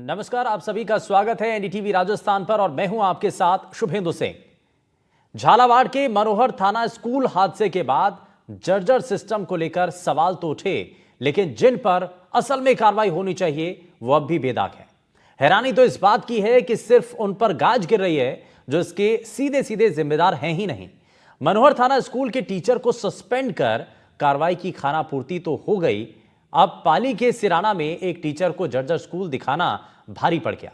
नमस्कार, आप सभी का स्वागत है एनडीटीवी राजस्थान पर और मैं हूं आपके साथ शुभेंदु सिंह। झालावाड़ के मनोहर थाना स्कूल हादसे के बाद जर्जर सिस्टम को लेकर सवाल तो उठे, लेकिन जिन पर असल में कार्रवाई होनी चाहिए वो अब भी बेदाग है। हैरानी तो इस बात की है कि सिर्फ उन पर गाज गिर रही है जो इसके सीधे सीधे जिम्मेदार हैं ही नहीं। मनोहर थाना स्कूल के टीचर को सस्पेंड कर कार्रवाई की खानापूर्ति तो हो गई, अब पाली के सिराना में एक टीचर को जर्जर स्कूल दिखाना भारी पड़ गया।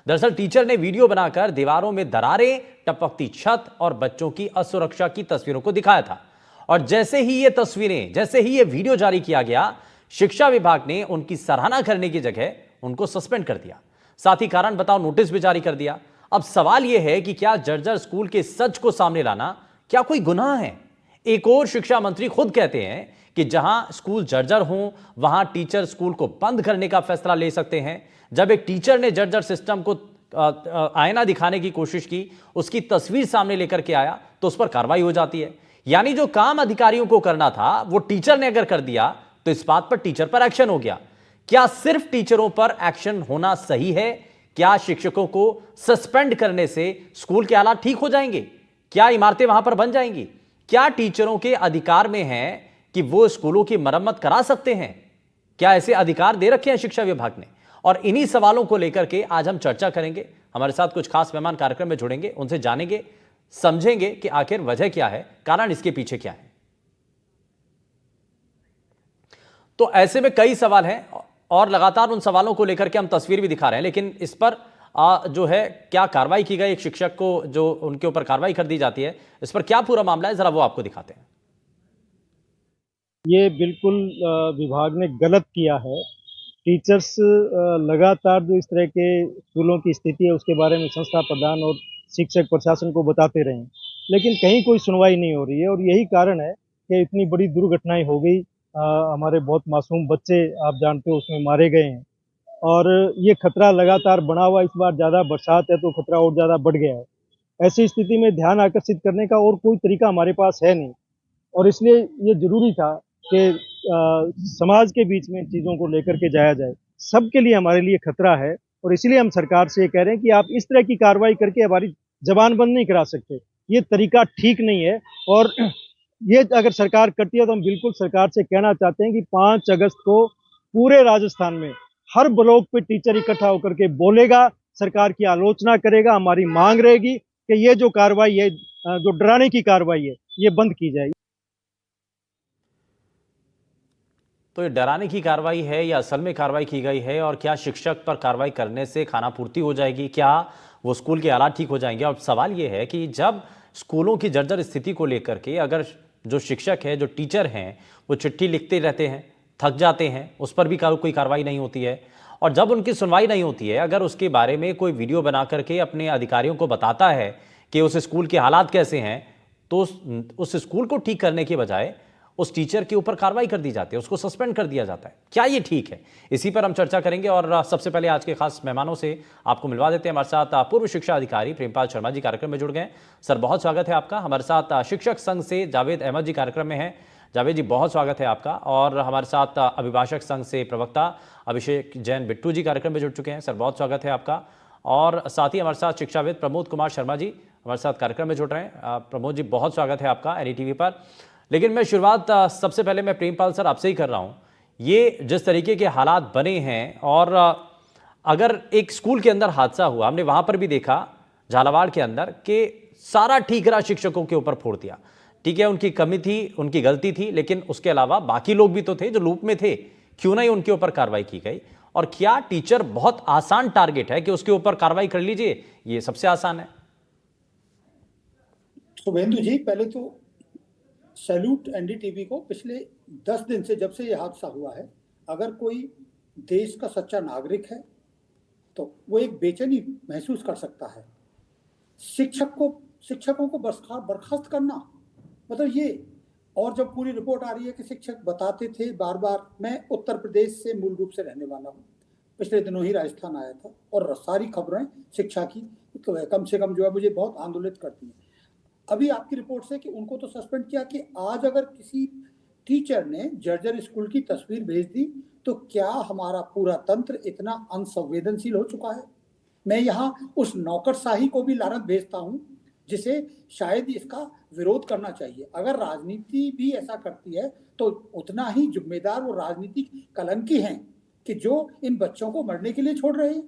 दरअसल टीचर ने वीडियो बनाकर दीवारों में दरारें, टपकती छत और बच्चों की असुरक्षा की तस्वीरों को दिखाया था। और जैसे ही ये वीडियो जारी किया गया, शिक्षा विभाग ने उनकी सराहना करने की जगह उनको सस्पेंड कर दिया, साथ ही कारण बताओ नोटिस भी जारी कर दिया। अब सवाल यह है कि क्या जर्जर स्कूल के सच को सामने लाना क्या कोई गुनाह है? एक और शिक्षा मंत्री खुद कहते हैं कि जहां स्कूल जर्जर हो वहां टीचर स्कूल को बंद करने का फैसला ले सकते हैं। जब एक टीचर ने जर्जर सिस्टम को आईना दिखाने की कोशिश की, उसकी तस्वीर सामने लेकर के आया तो उस पर कार्रवाई हो जाती है। यानी जो काम अधिकारियों को करना था वो टीचर ने अगर कर दिया तो इस बात पर टीचर पर एक्शन हो गया। क्या सिर्फ टीचरों पर एक्शन होना सही है? क्या शिक्षकों को सस्पेंड करने से स्कूल के हालात ठीक हो जाएंगे? क्या इमारतें वहां पर बन जाएंगी? क्या टीचरों के अधिकार में है कि वो स्कूलों की मरम्मत करा सकते हैं? क्या ऐसे अधिकार दे रखे हैं शिक्षा विभाग ने? और इन्हीं सवालों को लेकर के आज हम चर्चा करेंगे। हमारे साथ कुछ खास मेहमान कार्यक्रम में जुड़ेंगे, उनसे जानेंगे, समझेंगे कि आखिर वजह क्या है, कारण इसके पीछे क्या है। तो ऐसे में कई सवाल हैं और लगातार उन सवालों को लेकर के हम तस्वीर भी दिखा रहे हैं, लेकिन इस पर जो है क्या कार्रवाई की गई, एक शिक्षक को जो उनके ऊपर कार्रवाई कर दी जाती है, इस पर क्या पूरा मामला है, जरा वो आपको दिखाते हैं। ये बिल्कुल विभाग ने गलत किया है। टीचर्स लगातार जो इस तरह के स्कूलों की स्थिति है उसके बारे में संस्था प्रधान और शिक्षक प्रशासन को बताते रहे, लेकिन कहीं कोई सुनवाई नहीं हो रही है और यही कारण है कि इतनी बड़ी दुर्घटनाएं हो गई। हमारे बहुत मासूम बच्चे आप जानते हो उसमें मारे गए हैं और ये खतरा लगातार बना हुआ। इस बार ज़्यादा बरसात है तो खतरा और ज़्यादा बढ़ गया है। ऐसी स्थिति में ध्यान आकर्षित करने का और कोई तरीका हमारे पास है नहीं और इसलिए ये ज़रूरी था कि समाज के बीच में चीज़ों को लेकर के जाया जाए। सबके लिए हमारे लिए खतरा है और इसलिए हम सरकार से ये कह रहे हैं कि आप इस तरह की कार्रवाई करके हमारी जबान बंद नहीं करा सकते। ये तरीका ठीक नहीं है और ये अगर सरकार करती है तो हम बिल्कुल सरकार से कहना चाहते हैं कि 5 अगस्त को पूरे राजस्थान में हर ब्लॉक पे टीचर इकट्ठा होकर के बोलेगा, सरकार की आलोचना करेगा। हमारी मांग रहेगी कि ये जो कार्रवाई है, जो डराने की कार्रवाई है, ये बंद की जाए। तो ये डराने की कार्रवाई है या असल में कार्रवाई की गई है? और क्या शिक्षक पर कार्रवाई करने से खानापूर्ति हो जाएगी? क्या वो स्कूल के हालात ठीक हो जाएंगे? और सवाल ये है कि जब स्कूलों की जर्जर स्थिति को लेकर के अगर जो शिक्षक है, जो टीचर हैं, वो चिट्ठी लिखते रहते हैं, थक जाते हैं, उस पर भी कोई कार्रवाई नहीं होती है, और जब उनकी सुनवाई नहीं होती है, अगर उसके बारे में कोई वीडियो बना करके अपने अधिकारियों को बताता है कि उस स्कूल के हालात कैसे हैं, तो उस स्कूल को ठीक करने के बजाय उस टीचर के ऊपर कार्रवाई कर दी जाती है, उसको सस्पेंड कर दिया जाता है। क्या ये ठीक है? इसी पर हम चर्चा करेंगे और सबसे पहले आज के खास मेहमानों से आपको मिलवा देते हैं। हमारे साथ पूर्व शिक्षा अधिकारी प्रेमपाल शर्मा जी कार्यक्रम में जुड़ गए। सर, बहुत स्वागत है आपका। हमारे साथ शिक्षक संघ से जावेद अहमद जी कार्यक्रम में हैं। जावेद जी, बहुत स्वागत है आपका। और हमारे साथ अभिभाषक संघ से प्रवक्ता अभिषेक जैन बिट्टू जी कार्यक्रम में जुड़ चुके हैं। सर, बहुत स्वागत है आपका। और साथ ही हमारे साथ शिक्षाविद प्रमोद कुमार शर्मा जी हमारे साथ कार्यक्रम में जुड़ रहे हैं। प्रमोद जी, बहुत स्वागत है आपका एनडीटीवी पर। लेकिन मैं शुरुआत सबसे पहले मैं प्रेमपाल सर आपसे ही कर रहा हूं। ये जिस तरीके के हालात बने हैं और अगर एक स्कूल के अंदर हादसा हुआ, हमने वहां पर भी देखा झालावाड़ के अंदर कि सारा ठीकरा शिक्षकों के ऊपर फोड़ दिया। ठीक है, उनकी कमी थी, उनकी गलती थी, लेकिन उसके अलावा बाकी लोग भी तो थे जो लूप में थे, क्यों नहीं उनके ऊपर कार्रवाई की गई? और क्या टीचर बहुत आसान टारगेट है कि उसके ऊपर कार्रवाई कर लीजिए, ये सबसे आसान है? शुभेंदु जी, पहले तो सैल्यूट एनडीटीवी को। पिछले 10 दिन से जब से यह हादसा हुआ है, अगर कोई देश का सच्चा नागरिक है तो वो एक बेचैनी महसूस कर सकता है। शिक्षकों को बर्खास्त करना मतलब ये। और जब पूरी रिपोर्ट आ रही है कि शिक्षक बताते थे बार बार, मैं उत्तर प्रदेश से मूल रूप से रहने वाला हूँ, पिछले दिनों ही राजस्थान आया था और सारी खबरें शिक्षा की तो कम से कम जो है मुझे बहुत आंदोलित करती हैं। अभी आपकी रिपोर्ट से कि उनको तो सस्पेंड किया, कि आज अगर किसी टीचर ने जर्जर स्कूल की तस्वीर भेज दी तो क्या हमारा पूरा तंत्र इतना अनसंवेदनशील हो चुका है? मैं यहाँ उस नौकरशाही को भी लानत भेजता हूँ जिसे शायद इसका विरोध करना चाहिए। अगर राजनीति भी ऐसा करती है तो उतना ही जिम्मेदार वो राजनीतिक कलंकी हैं कि जो इन बच्चों को मरने के लिए छोड़ रहे हैं।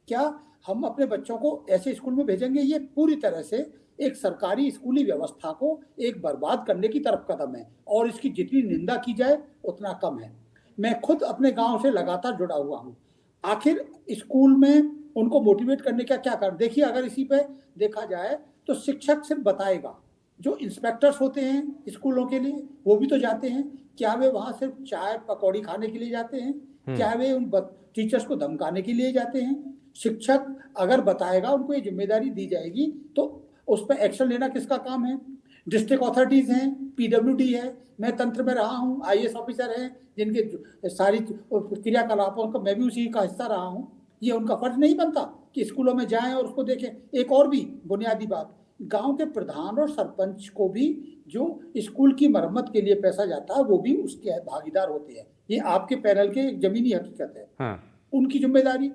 क्या हम अपने बच्चों को ऐसे स्कूल में भेजेंगे? ये पूरी तरह से एक सरकारी स्कूली व्यवस्था को एक बर्बाद करने की तरफ कदम है और इसकी जितनी निंदा की जाए उतना कम है। मैं खुद अपने गांव से लगातार जुड़ा हुआ हूँ। आखिर स्कूल में उनको मोटिवेट करने का क्या कारण? देखिए, अगर इसी पे देखा जाए तो शिक्षक सिर्फ बताएगा। जो इंस्पेक्टर्स होते हैं स्कूलों के लिए वो भी तो जाते हैं। क्या वे वहां सिर्फ चाय पकौड़ी खाने के लिए जाते हैं? क्या वे उन टीचर्स को धमकाने के लिए जाते हैं? शिक्षक अगर बताएगा, उनको ये जिम्मेदारी दी जाएगी तो उस पर एक्शन लेना किसका काम है? डिस्ट्रिक्ट अथॉरिटीज हैं, पीडब्ल्यूडी है, मैं तंत्र में रहा हूँ, आईएएस ऑफिसर हैं जिनके सारी क्रियाकलापों का मैं भी उसी का हिस्सा रहा हूँ। ये उनका फर्ज नहीं बनता कि स्कूलों में जाएं और उसको देखें? एक और भी बुनियादी बात, गांव के प्रधान और सरपंच को भी जो स्कूल की मरम्मत के लिए पैसा जाता है वो भी उसके भागीदार होते हैं। ये आपके पैनल के एक जमीनी हकीकत है। हाँ। उनकी जिम्मेदारी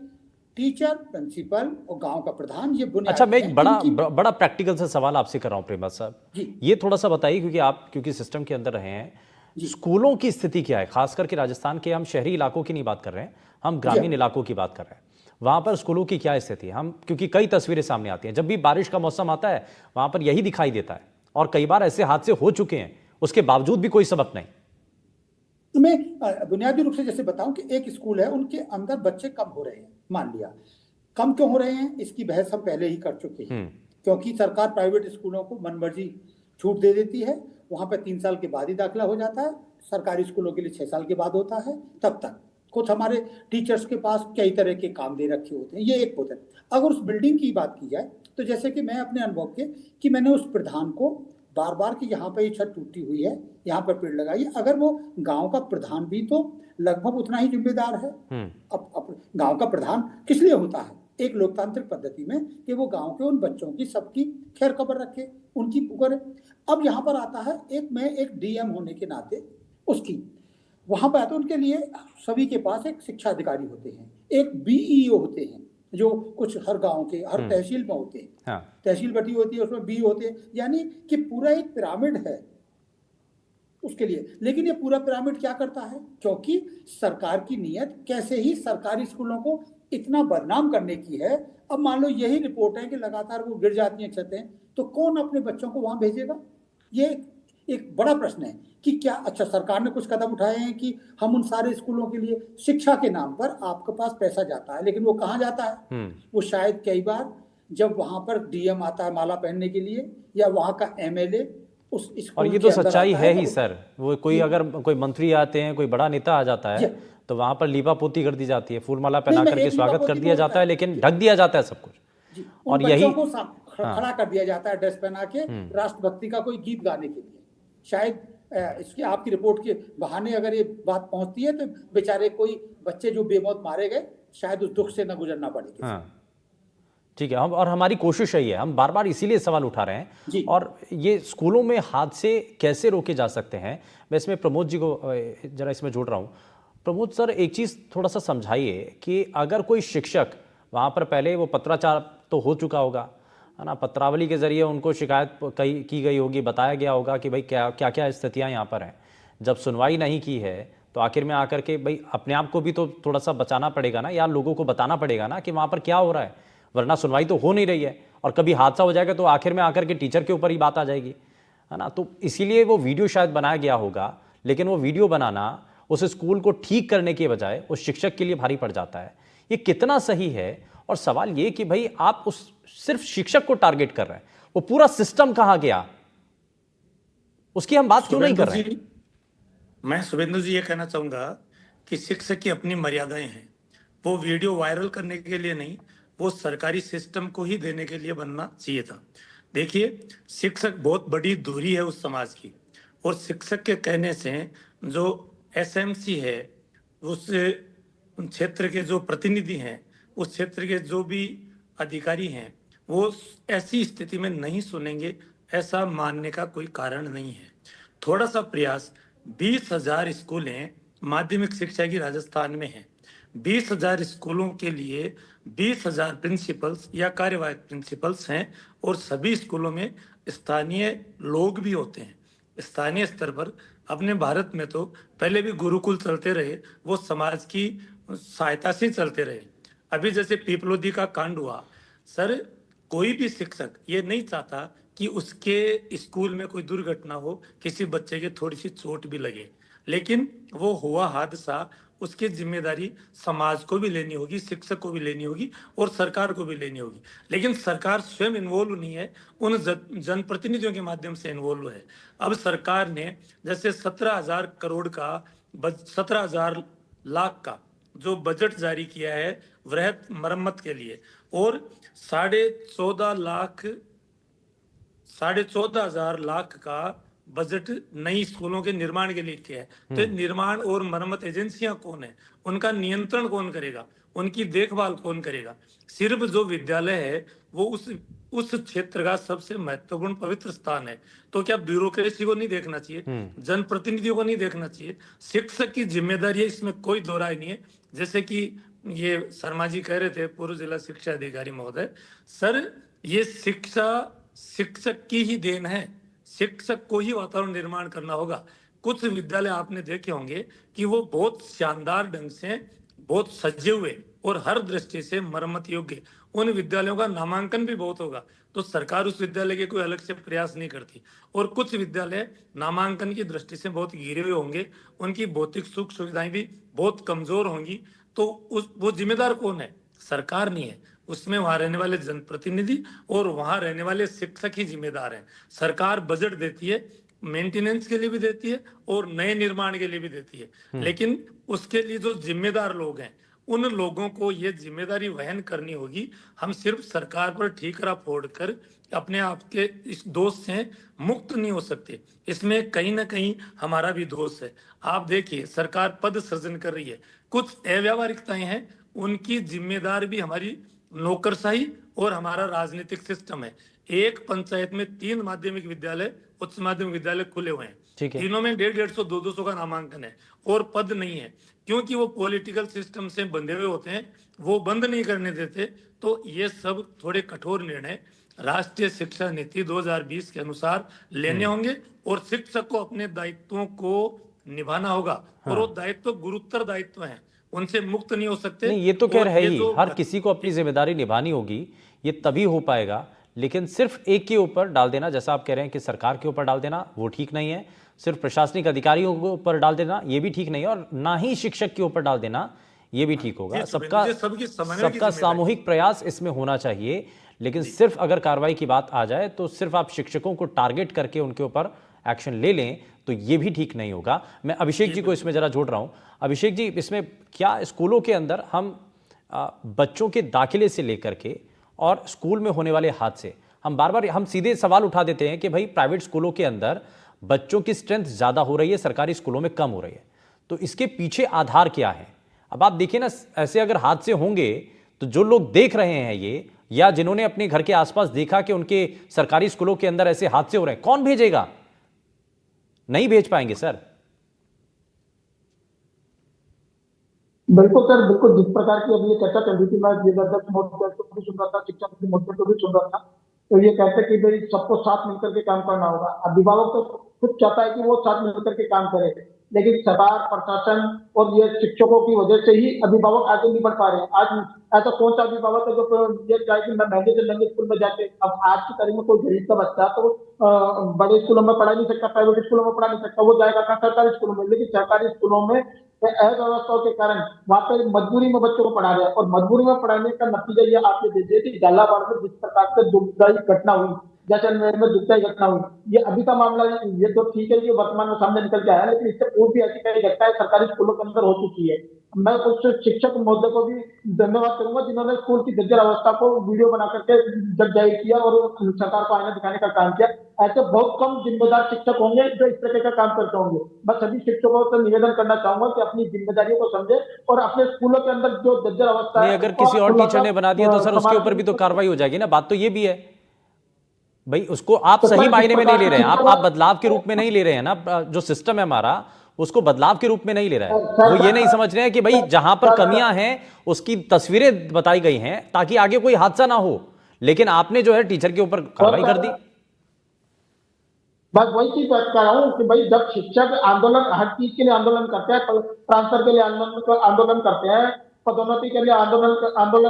टीचर, प्रिंसिपल और गांव का प्रधान, ये बुनियादी अच्छा, मैं एक इनकी- बड़ा प्रैक्टिकल सा सवाल आपसे कर रहा हूँ प्रेमा साहब। जी। ये थोड़ा सा बताइए, क्योंकि आप सिस्टम के अंदर रहे हैं, जी। स्कूलों की स्थिति क्या है? खास करके राजस्थान के, हम शहरी इलाकों की नहीं बात कर रहे हैं, हम ग्रामीण इलाकों की बात कर रहे हैं। वहां पर स्कूलों की क्या स्थिति है? हम, क्योंकि कई तस्वीरें सामने आती हैं, जब भी बारिश का मौसम आता है वहां पर यही दिखाई देता है, और कई बार ऐसे हादसे हो चुके हैं, उसके बावजूद भी कोई सबक नहीं। तो मैं बुनियादी रूप से जैसे बताऊं कि एक स्कूल है, उनके अंदर बच्चे कम हो रहे हैं। मान लिया कम क्यों हो रहे हैं, इसकी बहस हम पहले ही कर चुके हैं। क्योंकि सरकार प्राइवेट स्कूलों को मनमर्जी छूट दे देती है। वहां पर 3 साल के बाद ही दाखिला हो जाता है, सरकारी स्कूलों के लिए 6 साल के बाद होता है। तब तक कुछ हमारे टीचर्स के पास कई तरह के काम दे रखे होते हैं। ये एक होता है। अगर उस बिल्डिंग की बात की जाए तो जैसे कि मैं अपने अनुभव के कि मैंने उस प्रधान को बार बार कि यहाँ पर ये छत टूटी हुई है, यहाँ पर पेड़ लगाइए। अगर वो गांव का प्रधान भी तो लगभग उतना ही जिम्मेदार है। अब गांव का प्रधान किस लिए होता है एक लोकतांत्रिक पद्धति में? कि वो गांव के उन बच्चों की सबकी खैर खबर रखे, उनकी पुकारे। अब यहाँ पर आता है मैं एक डीएम होने के नाते उसकी वहां पर आते, उनके लिए सभी के पास एक शिक्षा अधिकारी होते हैं, एक बीईओ होते हैं जो कुछ हर गांव के हर तहसील में होते हैं। हाँ। तहसील बटी होती है, उसमें बीईओ होते हैं, यानी कि पूरा एक पिरामिड है उसके लिए। लेकिन ये पूरा पिरामिड क्या करता है? क्योंकि सरकार की नीयत कैसे ही सरकारी स्कूलों को इतना बदनाम करने की है। अब मान लो यही रिपोर्ट है कि लगातार वो गिर जाती हैं छतें, तो कौन अपने बच्चों को वहां भेजेगा? ये एक बड़ा प्रश्न है कि क्या अच्छा सरकार ने कुछ कदम उठाए हैं कि हम उन सारे स्कूलों के लिए शिक्षा के नाम पर आपके पास पैसा जाता है, लेकिन वो कहाँ जाता है? वो शायद कई बार जब वहां पर डीएम आता है माला पहनने के लिए, या वहां का एमएलए उस और ये तो सच्चाई है ही सर। वो कोई अगर कोई मंत्री आते हैं, कोई बड़ा नेता आ जाता है तो वहां पर लीपा पोती कर दी जाती है, फूल माला पहना करके स्वागत कर दिया जाता है, लेकिन ढक दिया जाता है सब कुछ। और यही को खड़ा कर दिया जाता है ड्रेस पहना के राष्ट्रभक्ति का कोई गीत गाने के लिए। शायद इसकी आपकी रिपोर्ट के बहाने अगर ये बात पहुंचती है तो बेचारे कोई बच्चे जो बेमौत मारे गए शायद उस दुख से न गुजरना पड़े। ठीक है, हम और हमारी कोशिश यही है, हम बार बार इसीलिए सवाल उठा रहे हैं। और ये स्कूलों में हादसे कैसे रोके जा सकते हैं, मैं इसमें प्रमोद जी को जरा इसमें जोड़ रहा हूँ। प्रमोद सर, एक चीज़ थोड़ा सा समझाइए कि अगर कोई शिक्षक वहाँ पर, पहले वो पत्राचार तो हो चुका होगा, है ना, पत्रावली के जरिए उनको शिकायत की गई होगी, बताया गया होगा कि भाई क्या क्या क्या स्थितियाँ यहाँ पर हैं। जब सुनवाई नहीं की है तो आखिर में आकर के भाई अपने आप को भी तो थोड़ा सा बचाना पड़ेगा ना, या लोगों को बताना पड़ेगा ना कि वहाँ पर क्या हो रहा है, वरना सुनवाई तो हो नहीं रही है। और कभी हादसा हो जाएगा तो आखिर में आकर के टीचर के ऊपर ही बात आ जाएगी, है ना। तो इसीलिए वो वीडियो शायद बनाया गया होगा, लेकिन वो वीडियो बनाना उस स्कूल को ठीक करने के बजाय उस शिक्षक के लिए भारी पड़ जाता है। ये कितना सही है? और सवाल ये कि भाई आप उस सिर्फ शिक्षक को टारगेट कर रहे हैं, वो पूरा सिस्टम कहां गया, उसकी हम बात क्यों नहीं कर रहे हैं? मैं शुभेंदु जी ये कहना चाहूंगा कि शिक्षक की अपनी मर्यादाएं हैं। वो वीडियो वायरल करने के लिए नहीं, वो सरकारी सिस्टम को ही देने के लिए बनना चाहिए था। देखिए, शिक्षक बहुत बड़ी दूरी है उस समाज की, और शिक्षक के कहने से जो एसएमसी है, उस क्षेत्र के जो प्रतिनिधि हैं, उस क्षेत्र के जो भी अधिकारी हैं, वो ऐसी स्थिति में नहीं सुनेंगे, ऐसा मानने का कोई कारण नहीं है। थोड़ा सा प्रयास, 20,000 स्कूल हैं माध्यमिक शिक्षा की राजस्थान में है। 20,000 स्कूलों के लिए 20,000 प्रिंसिपल्स या कार्यवाहक प्रिंसिपल्स हैं और सभी स्कूलों में स्थानीय लोग भी होते हैं। स्थानीय स्तर पर अपने भारत में तो पहले भी गुरुकुल चलते रहे, वो समाज की सहायता से चलते रहे। अभी जैसे पीपलोदी का कांड हुआ, सर कोई भी शिक्षक ये नहीं चाहता कि उसके स्कूल में कोई दुर्घटना हो, किसी बच्चे के थोड़ी सी चोट भी लगे, लेकिन वो हुआ हादसा, उसकी जिम्मेदारी समाज को भी लेनी होगी, शिक्षक को भी लेनी होगी और सरकार को भी लेनी होगी। लेकिन सरकार स्वयं इन्वॉल्व नहीं है, उन जनप्रतिनिधियों के माध्यम से इन्वॉल्व है। अब सरकार ने जैसे 17,000 करोड़ का 17,000 लाख का जो बजट जारी किया है वृहत मरम्मत के लिए, और 14,500 लाख का बजट नई स्कूलों के निर्माण के लिए किया है। तो निर्माण और मरम्मत एजेंसियां कौन है, उनका नियंत्रण कौन करेगा, उनकी देखभाल कौन करेगा? सिर्फ जो विद्यालय है वो उस क्षेत्र का सबसे महत्वपूर्ण पवित्र स्थान है। तो क्या ब्यूरोक्रेसी को नहीं देखना चाहिए, जनप्रतिनिधियों को नहीं देखना चाहिए? शिक्षक की जिम्मेदारी है, इसमें कोई दो राय नहीं है। जैसे कि ये शर्मा जी कह रहे थे, पूर्व जिला शिक्षा अधिकारी महोदय, सर ये शिक्षक की ही देन है, शिक्षक को ही वातावरण निर्माण करना होगा। कुछ विद्यालय आपने देखे होंगे कि वो बहुत शानदार ढंग से, बहुत सजे हुए और हर दृष्टि से मरम्मत योग्य, उन विद्यालयों का नामांकन भी बहुत होगा, तो सरकार उस विद्यालय के कोई अलग से प्रयास नहीं करती। और कुछ विद्यालय नामांकन की दृष्टि से बहुत गिरे हुए होंगे, उनकी भौतिक सुख सुविधाएं भी बहुत कमजोर होंगी, तो वो जिम्मेदार कौन है? सरकार नहीं है, उसमें वहां रहने वाले जनप्रतिनिधि और वहां रहने वाले शिक्षक ही जिम्मेदार हैं। सरकार बजट देती है, मेंटेनेंस के लिए भी देती है और नए निर्माण के लिए भी देती है, लेकिन उसके लिए जो जिम्मेदार लोग हैं उन लोगों को ये जिम्मेदारी वहन करनी होगी। हम सिर्फ सरकार पर ठीकरा फोड़कर अपने आप के इस दोष से मुक्त नहीं हो सकते, इसमें कहीं ना कहीं हमारा भी दोष है। आप देखिए सरकार पद सृजन कर रही है, कुछ अव्यावहारिकताएं हैं, उनकी जिम्मेदार भी हमारी नौकरशाही और हमारा राजनीतिक सिस्टम है। एक पंचायत में 3 माध्यमिक विद्यालय, उच्च माध्यमिक विद्यालय खुले हुए हैं, तीनों में 150-150, 200 का नामांकन है और पद नहीं है, क्योंकि वो पॉलिटिकल सिस्टम से बंधे हुए होते हैं, वो बंद नहीं करने देते। तो ये सब थोड़े कठोर निर्णय राष्ट्रीय शिक्षा नीति 2020 के अनुसार लेने होंगे और शिक्षक को अपने दायित्वों को निभाना होगा। और वो दायित्व गुरुतर दायित्व हैं, उनसे मुक्त नहीं हो सकते। नहीं, ये तो खैर है ही, हर किसी को अपनी जिम्मेदारी निभानी होगी, ये तभी हो पाएगा। लेकिन सिर्फ एक के ऊपर डाल देना, जैसा आप कह रहे हैं कि सरकार के ऊपर डाल देना, वो ठीक नहीं है। सिर्फ प्रशासनिक अधिकारियों के ऊपर डाल देना, ये भी ठीक नहीं है, और ना ही शिक्षक के ऊपर डाल देना ये भी ठीक होगा। सबका सामूहिक प्रयास इसमें होना चाहिए। लेकिन सिर्फ अगर कार्रवाई की बात आ जाए तो सिर्फ आप शिक्षकों को टारगेट करके उनके ऊपर एक्शन ले लें तो ये भी ठीक नहीं होगा। मैं अभिषेक जी को इसमें जरा जोड़ रहा हूं। अभिषेक जी, इसमें क्या स्कूलों के अंदर हम बच्चों के दाखिले से लेकर के और स्कूल में होने वाले हादसे, हम बार बार हम सीधे सवाल उठा देते हैं कि भाई प्राइवेट स्कूलों के अंदर बच्चों की स्ट्रेंथ ज्यादा हो रही है, सरकारी स्कूलों में कम हो रही है, तो इसके पीछे आधार क्या है? अब आप देखिए ना, ऐसे अगर हादसे होंगे तो जो लोग देख रहे हैं ये, या जिन्होंने अपने घर के आसपास देखा कि उनके सरकारी स्कूलों के अंदर ऐसे हादसे हो रहे हैं, कौन भेजेगा? नहीं भेज पाएंगे सर। बिल्कुल सर, बिल्कुल। जिस प्रकार की अभी ये चर्चा चल रही थी, मैं अध्यक्ष महोदय को भी सुन रहा था, शिक्षा मंत्री महोदय को भी सुन रहा था, तो ये कहते कि भाई सबको साथ मिलकर के काम करना होगा। अभिभावक तो खुद चाहता है कि वो साथ मिलकर के काम करे, लेकिन सरकार, प्रशासन और ये शिक्षकों की वजह से ही अभिभावक आगे नहीं बढ़ पा रहे हैं। आज ऐसा कौन सा अभिभावक है जो ये चाहे कि मैं महंगे से महंगे स्कूल में जाके, अब आज की तारीख में कोई गरीब का बच्चा तो बड़े स्कूलों में पढ़ा नहीं सकता, प्राइवेट स्कूलों में पढ़ा नहीं सकता, वो जाएगा सरकारी स्कूलों में। लेकिन सरकारी स्कूलों में अव्यवस्थाओं के कारण वहां पे मजबूरी में बच्चों को पढ़ा रहे हैं, और मजबूरी में पढ़ाने का नतीजा ये आप ये देखिए कि झालावाड़ में जिस प्रकार से दुखदायी घटना हुई, जैसलमेर में दुखदायी घटना हुई, ये अभी का मामला है। ये तो ठीक है, ये वर्तमान में सामने निकल के आया, लेकिन इससे पूर्व भी ऐसी कई घटनाएं सरकारी स्कूलों के अंदर हो चुकी है। मैं उस शिक्षक महोदय को भी धन्यवाद करूंगा जिन्होंने स्कूल की जर्जर अवस्था को वीडियो बना करके जब जाहिर किया और सरकार को आईना दिखाने का काम किया। ऐसे बहुत कम जिम्मेदार शिक्षक होंगे जो इस तरह का काम करते होंगे। मैं सभी शिक्षकों से निवेदन करना चाहूंगा कि अपनी जिम्मेदारियों को समझे और अपने स्कूलों के अंदर जो जर्जर अवस्था है, अगर किसी और टीचर ने बना दिया तो सर उसके ऊपर भी तो कार्रवाई हो जाएगी ना। बात तो ये भी है भाई, उसको आप सही मायने में नहीं ले रहे हैं, आप बदलाव के रूप में नहीं ले रहे हैं ना। जो सिस्टम है हमारा उसको बदलाव के रूप में नहीं ले रहा है। वो ये नहीं समझ रहे हैं कि भाई जहां पर कमियां हैं उसकी तस्वीरें बताई गई हैं ताकि आगे कोई हादसा ना हो, लेकिन आपने जो है टीचर के ऊपर कार्रवाई कर दी। बस वही चीज बात कर रहा हूँ कि भाई जब शिक्षक आंदोलन हर चीज के लिए आंदोलन करते हैं, ट्रांसफर के लिए आंदोलन करते हैं, पदोन्नति के लिए आंदोलन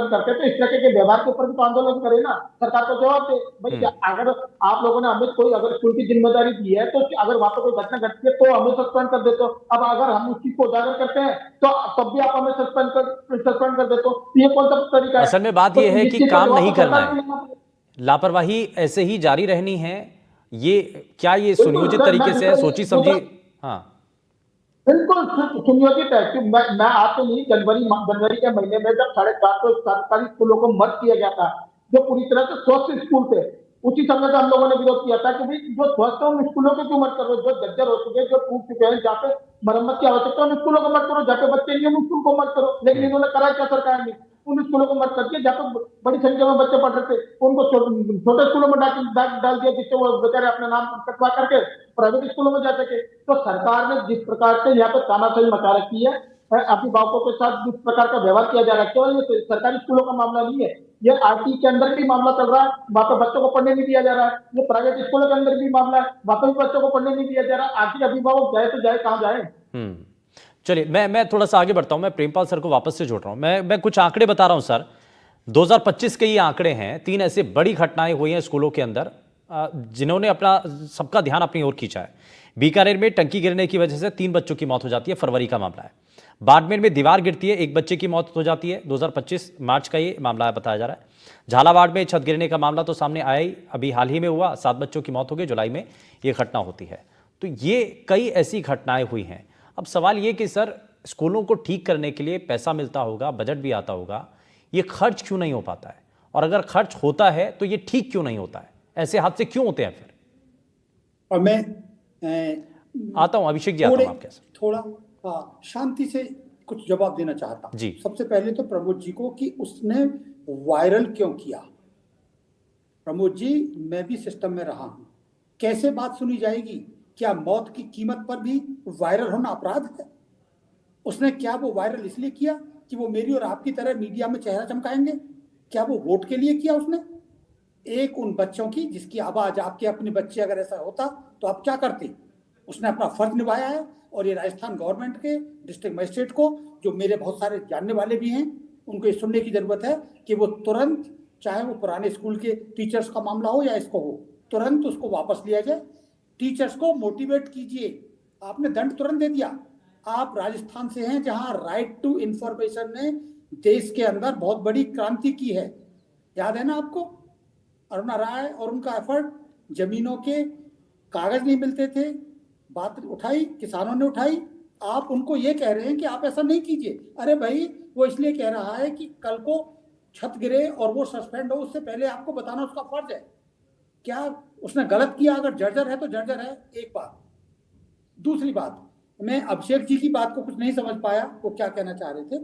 करते हैं, तो इस तरह के व्यवहार के ऊपर भी तो आंदोलन करे ना, सरकार को जवाब दे। भाई अगर आप लोगों ने हमें कोई अगर स्कूल की जिम्मेदारी दी है तो अगर वहां पर कोई घटना घटती है तो हमें सस्पेंड कर देते हो। अब अगर हम उस चीज को उजागर करते हैं तो तब भी आप हमें सस्पेंड कर देते हो। ये कौन सा तरीका है? असल में बात यह है कि काम नहीं करना है, लापरवाही ऐसे ही जारी रहनी है। ये क्या ये सुनियोजित तरीके से है, सोची समझी? हाँ बिल्कुल सुनियोजित है कि मैं आपको नहीं, जनवरी के महीने में जब 450 सरकारी स्कूलों को मर्ज किया गया था, जो पूरी तरह से स्वस्थ स्कूल थे, उसी समय से हम लोगों ने विरोध किया था कि भाई जो स्वस्थ है उन स्कूलों को क्यों मत करो, जो जर्जर हो चुके, जो टूट चुके हैं, जहाँ पे मरम्मत की आवश्यकता उन स्कूलों को मत करो, जहाँ पे बच्चे नहीं है उन स्कूल को मत करो। लेकिन इन्होंने करा क्या सरकार ने? उन स्कूलों को मत करके जहाँ पे बड़ी संख्या में बच्चे पढ़ रहे थे उनको छोटे स्कूलों में डाल दिया, जिससे वो बेचारे अपने नाम कटवा करके प्राइवेट स्कूलों में जा सके। तो सरकार ने जिस प्रकार से यहाँ पे तानाशाही मचा रखी है, अभिभावकों के साथ जिस प्रकार का व्यवहार किया जा रहा है, केवल ये सरकारी स्कूलों का मामला नहीं है, ये आरटी के अंदर भी मामला चल रहा है, वहां पे बच्चों को पढ़ने नहीं दिया जा रहा है। ये प्राइवेट स्कूलों के अंदर भी मामला है, वहां पे भी बच्चों को पढ़ने नहीं दिया जा रहा है। आखिर अभिभावक जाए तो जाए कहाँ जाए? चलिए मैं थोड़ा सा आगे बढ़ता हूं। मैं प्रेमपाल सर को वापस से जोड़ रहा हूं। मैं कुछ आंकड़े बता रहा हूं सर। 2025 के ये आंकड़े हैं। 3 ऐसे बड़ी घटनाएं हुई हैं स्कूलों के अंदर जिन्होंने अपना सबका ध्यान अपनी ओर खींचा है। बीकानेर में टंकी गिरने की वजह से 3 बच्चों की मौत हो जाती है, फरवरी का मामला है। बाड़मेर में दीवार गिरती है, 1 बच्चे की मौत हो जाती है, 2025 मार्च का ये मामला बताया जा रहा है। झालावाड़ में छत गिरने का मामला तो सामने आया ही, अभी हाल ही में हुआ, 7 बच्चों की मौत हो गई, जुलाई में ये घटना होती है। तो ये कई ऐसी घटनाएं हुई हैं। अब सवाल ये कि सर स्कूलों को ठीक करने के लिए पैसा मिलता होगा, बजट भी आता होगा, ये खर्च क्यों नहीं हो पाता है? और अगर खर्च होता है तो ये ठीक क्यों नहीं होता है? ऐसे हादसे क्यों होते हैं फिर? और मैं आता हूं अभिषेक जी, आता हूं आपके साथ थोड़ा शांति से कुछ जवाब देना चाहता हूं जी। सबसे पहले तो प्रमोद जी को कि उसने वायरल क्यों किया। प्रमोद जी, मैं भी सिस्टम में रहा हूं, कैसे बात सुनी जाएगी? क्या मौत की कीमत पर भी वायरल होना अपराध है? उसने क्या वो वायरल इसलिए किया कि वो मेरी और आपकी तरह मीडिया में चेहरा चमकाएंगे? क्या वो वोट के लिए किया उसने? एक उन बच्चों की जिसकी आवाज आपके अपने बच्चे अगर ऐसा होता तो आप क्या करते? उसने अपना फर्ज निभाया है। और ये राजस्थान गवर्नमेंट के डिस्ट्रिक्ट मजिस्ट्रेट को, जो मेरे बहुत सारे जानने वाले भी हैं, उनको ये सुनने की जरूरत है कि वो तुरंत, चाहे वो पुराने स्कूल के टीचर्स का मामला हो या इसको हो, तुरंत उसको वापस लिया जाए। टीचर्स को मोटिवेट कीजिए। आपने दंड तुरंत दे दिया। आप राजस्थान से हैं जहां राइट टू इंफॉर्मेशन ने देश के अंदर बहुत बड़ी क्रांति की है, याद है ना आपको? अरुणा राय और उनका एफर्ट, जमीनों के कागज नहीं मिलते थे, बात उठाई, किसानों ने उठाई। आप उनको ये कह रहे हैं कि आप ऐसा नहीं कीजिए। अरे भाई, वो इसलिए कह रहा है कि कल को छत गिरे और वो सस्पेंड हो, उससे पहले आपको बताना उसका फर्ज है। क्या उसने गलत किया? अगर जर्जर है तो जर्जर है, एक बात। दूसरी बात, मैं अभिषेक जी की बात को कुछ नहीं समझ पाया, वो क्या कहना चाह रहे थे।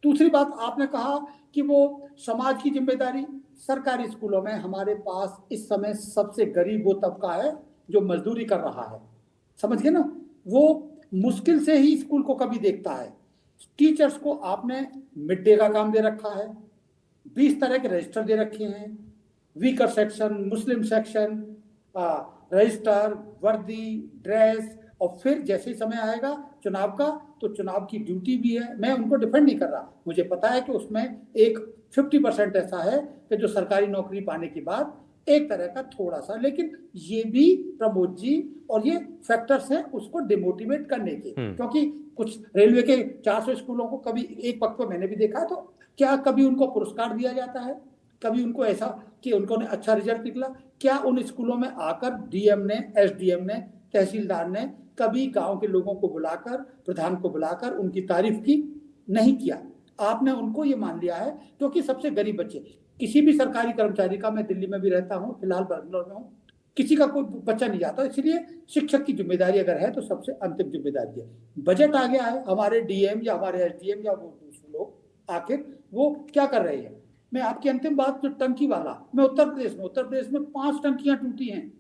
दूसरी बात, आपने कहा कि वो समाज की जिम्मेदारी। सरकारी स्कूलों में हमारे पास इस समय सबसे गरीब वो तबका है जो मजदूरी कर रहा है, समझ गए ना? वो मुश्किल से ही स्कूल को कभी देखता है। टीचर्स को आपने मिड डे का काम दे रखा है, 20 तरह के रजिस्टर दे रखे हैं, वीकर सेक्शन, मुस्लिम सेक्शन, रजिस्टर, वर्दी, ड्रेस, और फिर जैसे ही समय आएगा चुनाव का तो चुनाव की ड्यूटी भी है। मैं उनको डिफेंड नहीं कर रहा, मुझे पता है कि उसमें एक 50% ऐसा है कि जो सरकारी नौकरी पाने के बाद एक तरह का थोड़ा सा, लेकिन ये भी प्रमोद जी और ये फैक्टर्स हैं उसको डिमोटिवेट करने के। क्योंकि कुछ रेलवे के 400 स्कूलों को कभी एक वक्त पर मैंने भी देखा है, तो क्या कभी उनको पुरस्कार दिया जाता है? कभी उनको ऐसा कि उनको ने अच्छा रिजल्ट निकला? क्या उन स्कूलों में आकर डीएम ने, एसडीएम ने, तहसीलदार ने कभी गांव के लोगों को बुलाकर, प्रधान को बुलाकर उनकी तारीफ की? नहीं किया। आपने उनको ये मान लिया है क्योंकि सबसे गरीब बच्चे, किसी भी सरकारी कर्मचारी का, मैं दिल्ली में भी रहता हूँ, फिलहाल बैंगलोर में हूँ, किसी का कोई बच्चा नहीं जाता। इसलिए शिक्षक की जिम्मेदारी अगर है तो सबसे अंतिम जिम्मेदारी है। बजट आ गया है, हमारे डीएम या हमारे एसडीएम या वो दूसरे लोग आखिर वो क्या कर रहे हैं? मैं आपकी अंतिम बात, जो टंकी वाला, मैं उत्तर प्रदेश में 5 टंकियां टूटी हैं।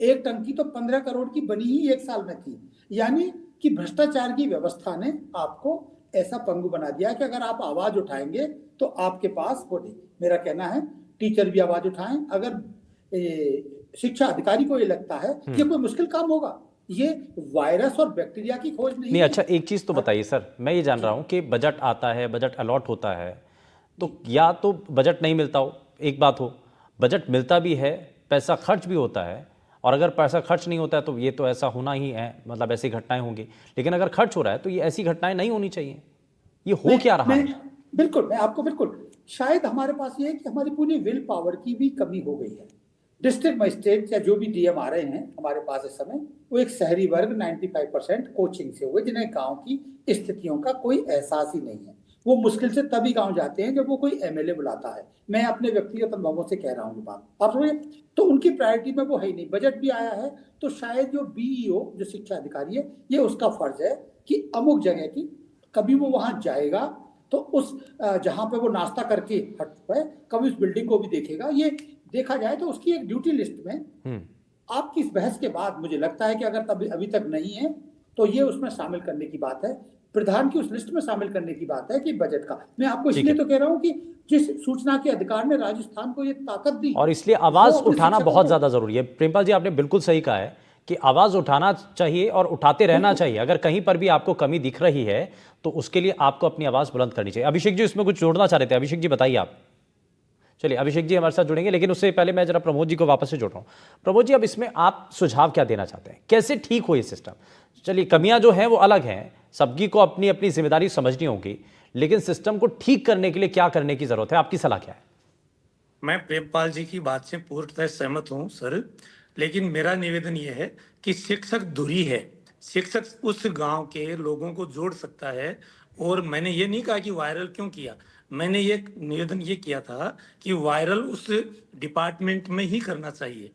एक टंकी तो 15 करोड़ की बनी ही 1 साल में थी, यानी कि भ्रष्टाचार की व्यवस्था ने आपको ऐसा पंगु बना दिया कि अगर आप आवाज उठाएंगे तो आपके पास वो नहीं। मेरा कहना है टीचर भी आवाज उठाएं। अगर शिक्षा अधिकारी को ये लगता है कि कोई मुश्किल काम होगा, ये वायरस और बैक्टीरिया की खोज नहीं नहीं, है। अच्छा एक चीज तो बताइए सर, मैं ये जान रहा हूं कि बजट आता है, बजट अलॉट होता है, तो या तो बजट नहीं मिलता हो, एक बात हो, बजट मिलता भी है, पैसा खर्च भी होता है, और अगर पैसा खर्च नहीं होता है तो ये तो ऐसा होना ही है, मतलब ऐसी घटनाएं होंगी। लेकिन अगर खर्च हो रहा है तो ये ऐसी घटनाएं नहीं होनी चाहिए। ये हो क्या रहा है? बिल्कुल, मैं आपको बिल्कुल, शायद हमारे पास ये है कि हमारी पूरी विल पावर की भी कमी हो गई है। डिस्ट्रिक्ट मजिस्ट्रेट या जो भी डीएम आ रहे हैं हमारे पास इस समय, वो एक शहरी वर्ग 95% कोचिंग से हुए, जिन्हें गांव की स्थितियों का कोई एहसास ही नहीं है। वो मुश्किल से तभी गांव जाते हैं जब वो कोई एमएलए बुलाता है। मैं अपने व्यक्तिगत अनुभवों से कह रहा हूँ बात, आप समझे? तो उनकी प्रायोरिटी में वो है ही नहीं। बजट भी आया है तो शायद जो बीईओ, जो शिक्षा अधिकारी है, ये उसका फर्ज है कि अमुक जगह की, कभी वो वहां जाएगा तो उस जहां पे वो नाश्ता करके हट है, कभी उस बिल्डिंग को भी देखेगा। ये देखा जाए तो उसकी एक ड्यूटी लिस्ट में आपकी इस बहस के बाद मुझे लगता है कि अगर तभी अभी तक नहीं है तो ये उसमें शामिल करने की बात है, प्रधान की उस लिस्ट में शामिल करने की बात है कि बजट का। मैं आपको इसलिए तो कह रहा हूं कि जिस सूचना के अधिकार ने राजस्थान को ये ताकत दी, और इसलिए आवाज उठाना बहुत ज्यादा जरूरी है। प्रेमपाल जी, आपने बिल्कुल सही कहा है कि आवाज उठाना चाहिए और उठाते रहना चाहिए। अगर कहीं पर भी आपको कमी दिख रही है तो उसके लिए आपको अपनी आवाज बुलंद करनी चाहिए। अभिषेक जी इसमें कुछ जोड़ना चाह रहे थे, अभिषेक जी बताइए आप। चलिए अभिषेक जी हमारे साथ जुड़ेंगे, लेकिन उससे पहले मैं जरा प्रमोद जी को वापस से जोड़ रहा हूं। प्रमोद जी, अब इसमें आप सुझाव क्या देना चाहते हैं, कैसे ठीक हो ये सिस्टम? चलिए कमियां जो हैं वो अलग हैं, सबकी को अपनी अपनी जिम्मेदारी समझनी होगी, लेकिन सिस्टम को ठीक करने के लिए क्या करने की जरूरत है, आपकी सलाह क्या है? मैं प्रेमपाल जी की बात से पूर्णतः सहमत हूं सर, लेकिन मेरा निवेदन यह है कि शिक्षक धुरी है, शिक्षक उस गांव के लोगों को जोड़ सकता है। और मैंने ये नहीं कहा कि वायरल क्यों किया, मैंने ये निवेदन ये किया था कि वायरल उस डिपार्टमेंट में ही करना चाहिए।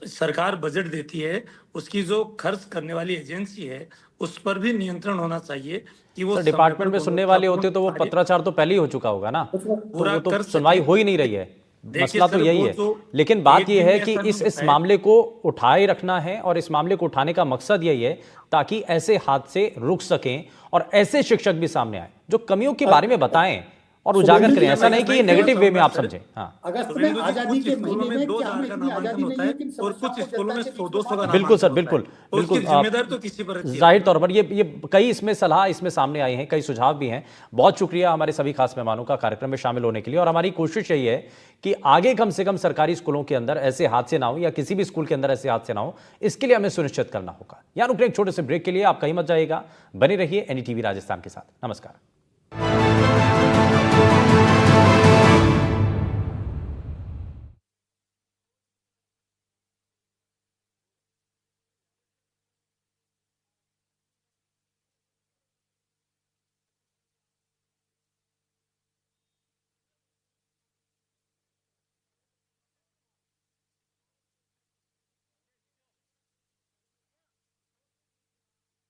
सरकार बजट देती है, उसकी जो खर्च करने वाली एजेंसी है उस पर भी नियंत्रण होना चाहिए कि वो डिपार्टमेंट में सुनने वाले होते तो वो पत्राचार तो पहले ही हो चुका होगा ना, तो वो तो सुनवाई हो ही नहीं रही है। मसला तो यही है। लेकिन बात यह है कि इस मामले को उठाए रखना है, और इस मामले को उठाने का मकसद यही है ताकि ऐसे हादसे रुक सकें और ऐसे शिक्षक भी सामने आए जो कमियों के बारे में बताएं और उजागर करें। ऐसा नहीं कि ये नेगेटिव वे में आप समझें। हाँ, अगस्त में आजादी के महीने में क्या हमें इतनी आजादी नहीं है कि और कुछ स्कूलों में 100-200 का बिल्कुल सर, बिल्कुल बिल्कुल जिम्मेदार तो किसी पर जाहिर तौर पर ये कई इसमें सलाह इसमें सामने आई हैं, कई सुझाव भी हैं। बहुत शुक्रिया हमारे सभी खास मेहमानों का कार्यक्रम में शामिल होने के लिए। और हमारी कोशिश यही है कि आगे कम से कम सरकारी स्कूलों के अंदर ऐसे हादसे ना हो, या किसी भी स्कूल के अंदर ऐसे हादसे ना हो, इसके लिए हमें सुनिश्चित करना होगा। यहाँ रुक रहे एक छोटे से ब्रेक के लिए, आप कहीं मत जाइएगा, बने रहिए एनडीटीवी राजस्थान के साथ। नमस्कार।